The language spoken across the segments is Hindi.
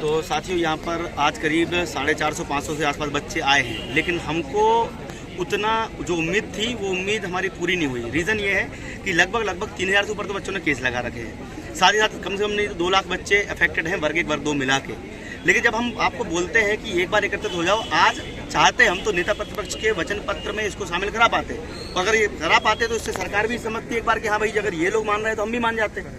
तो साथियों यहाँ पर आज करीब 450-500 से आसपास बच्चे आए हैं, लेकिन हमको उतना जो उम्मीद थी वो उम्मीद हमारी पूरी नहीं हुई। रीज़न ये है कि लगभग 3000 से ऊपर तो बच्चों ने केस लगा रखे हैं। साथ ही साथ कम से कम नहीं तो 2 लाख बच्चे अफेक्टेड हैं, वर्ग 1 वर्ग 2 मिला के। लेकिन जब हम आपको बोलते हैं कि एक बार एकत्रित हो जाओ, आज चाहते हम तो नेता प्रतिपक्ष के वचन पत्र में इसको शामिल करा पाते, और अगर ये करा पाते तो इससे सरकार भी समझती एक बार कि हाँ भाई अगर ये लोग मान रहे हैं तो हम भी मान जाते हैं।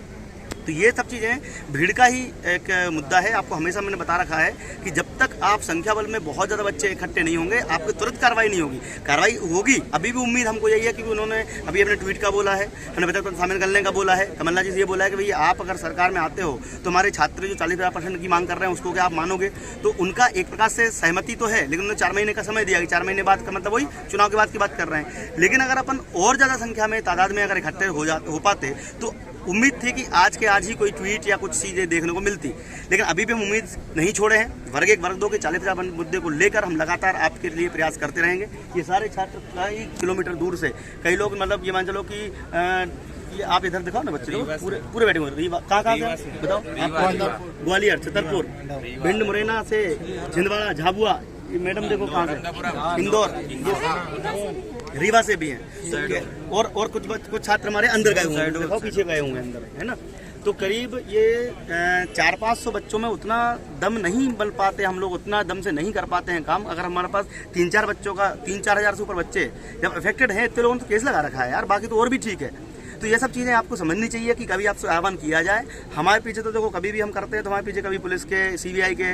तो ये सब चीज़ें भीड़ का ही एक मुद्दा है। आपको हमेशा मैंने बता रखा है कि जब तक आप संख्या बल में बहुत ज़्यादा बच्चे इकट्ठे नहीं होंगे, आपको तुरंत कार्रवाई नहीं होगी। कार्रवाई होगी, अभी भी उम्मीद हमको यही है, क्योंकि उन्होंने अभी अपने ट्वीट का बोला है, हमने बता शामिल करने का बोला है। कमलनाथ जी से ये बोला है कि भैया आप अगर सरकार में आते हो तो हमारे छात्र जो 40% की मांग कर रहे हैं उसको क्या आप मानोगे? तो उनका एक प्रकार से सहमति तो है, लेकिन उन्होंने 4 महीने का समय दिया कि 4 महीने बाद का मतलब वही चुनाव के बाद की बात कर रहे हैं। लेकिन अगर अपन और ज़्यादा संख्या में तादाद में अगर इकट्ठे हो पाते तो उम्मीद थी कि आज के आज ही कोई ट्वीट या कुछ चीज़ें देखने को मिलती। लेकिन अभी भी हम उम्मीद नहीं छोड़े हैं। वर्ग 1 वर्ग 2 के 40% मुद्दे को लेकर हम लगातार आपके लिए प्रयास करते रहेंगे। ये सारे छात्र कई किलोमीटर दूर से, कई लोग मतलब ये मान चलो कि ये आप इधर दिखाओ ना, बच्चे लोग पूरे बैठे हुए। कहाँ से बताओ? ग्वालियर, छतरपुर, भिंड, मुरैना से, छिंदवाड़ा, झाबुआ, मैडम देखो कहाँ से, इंदौर, रीवा से भी हैं, और कुछ छात्र हमारे अंदर गए हुए हैं, देखो पीछे गए हुए हैं अंदर, है ना। तो करीब ये 400-500 बच्चों में उतना दम नहीं बल पाते हम लोग, उतना दम से नहीं कर पाते हैं काम। अगर हमारे पास 3-4 बच्चों का 3-4 हज़ार से ऊपर बच्चे जब अफेक्टेड हैं, इतने लोगों ने तो केस लगा रखा है यार, बाकी तो और भी ठीक है। तो ये सब चीज़ें आपको समझनी चाहिए कि कभी आपसे आह्वान किया जाए। हमारे पीछे तो देखो कभी भी हम करते हैं तो हमारे पीछे कभी पुलिस के, CBI के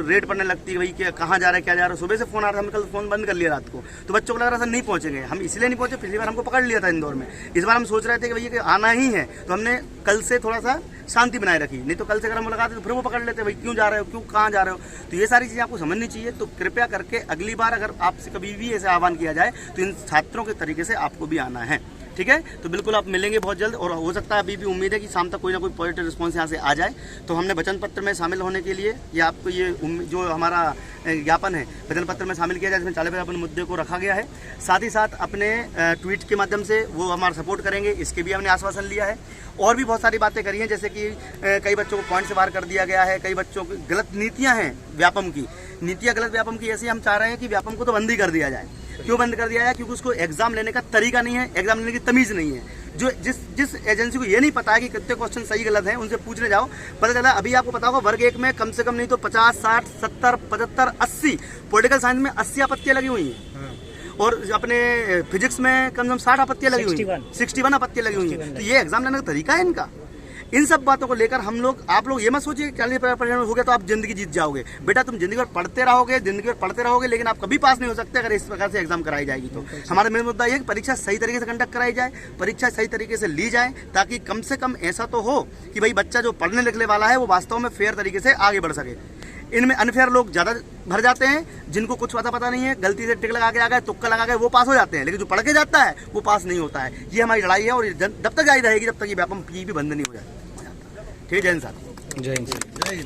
रेड पड़ने लगती है, भाई कि कहाँ जा रहे हैं, क्या जा रहे हैं। सुबह से फ़ोन आ रहा था, हमने कल फ़ोन बंद कर लिया रात को, तो बच्चों को लग रहा था नहीं पहुँचेंगे। हम इसलिए नहीं पहुँचे, पिछली बार हमको पकड़ लिया था इंदौर में। इस बार हम सोच रहे थे कि भैया कि आना ही है, तो हमने कल से थोड़ा सा शांति बनाए रखी। नहीं तो कल से अगर हम लगाते तो फिर वो पकड़ लेते, भाई क्यों जा रहे हो, क्यों कहाँ जा रहे हो। तो ये सारी चीज़ें आपको समझनी चाहिए। तो कृपया करके अगली बार अगर आपसे कभी भी ऐसे आह्वान किया जाए तो इन छात्रों के तरीके से आपको भी आना है, ठीक है। तो बिल्कुल आप मिलेंगे बहुत जल्द, और हो सकता है अभी भी उम्मीद है कि शाम तक कोई ना कोई पॉजिटिव रिस्पॉन्स यहाँ से आ जाए। तो हमने वचन पत्र में शामिल होने के लिए या आपको ये जो हमारा ज्ञापन है वचन पत्र में शामिल किया जाए, जिसमें 40% मुद्दे को रखा गया है। साथ ही साथ अपने ट्वीट के माध्यम से वो हमारा सपोर्ट करेंगे, इसके भी हमने आश्वासन लिया है। और भी बहुत सारी बातें करी हैं, जैसे कि कई बच्चों को पॉइंट से बाहर कर दिया गया है, कई बच्चों की गलत नीतियाँ हैं व्यापम की, नीतियाँ गलत व्यापम की ऐसी हम चाह रहे हैं कि व्यापम को तो बंद ही कर दिया जाए। क्यों बंद कर दिया है? क्योंकि उसको एग्जाम लेने का तरीका नहीं है, एग्जाम लेने की तमीज़ नहीं है। जो जिस एजेंसी को ये नहीं पता है कि कितने क्वेश्चन सही गलत हैं, उनसे पूछने जाओ, पता चला। अभी आपको पता होगा वर्ग 1 में कम से कम नहीं तो 50, 60, 70, 75, 80, पॉलिटिकल साइंस में 80 आपत्तियां लगी हुई हैं, और अपने फिजिक्स में कम से कम 60 आपत्तियां लगी हुई हैं, 61 आपत्तियां लगी हुई हैं। तो ये एग्जाम लेने का तरीका है इनका। इन सब बातों को लेकर आप लोग ये मत सोचिए 40% हो गया तो आप जिंदगी जीत जाओगे। बेटा तुम जिंदगी भर पढ़ते रहोगे, लेकिन आप कभी पास नहीं हो सकते अगर इस प्रकार से एग्जाम कराई जाएगी। तो हमारा मेन मुद्दा ये है कि परीक्षा सही तरीके से कंडक्ट कराई जाए, परीक्षा सही तरीके से ली जाए, ताकि कम से कम ऐसा तो हो कि भाई बच्चा जो पढ़ने लिखने वाला है वो वास्तव में फेयर तरीके से आगे बढ़ सके। इनमें अनफेयर लोग ज़्यादा भर जाते हैं, जिनको कुछ पता नहीं है, गलती से टिक लगा के आ गए, तुक्का लगा गए, वो पास हो जाते हैं, लेकिन जो पढ़ के जाता है वो पास नहीं होता है। ये हमारी लड़ाई है, और जब तक जारी रहेगी जब तक ये व्यापम भी बंद नहीं हो जाए। ठीक है, जय हिंद सर। जय हिंद।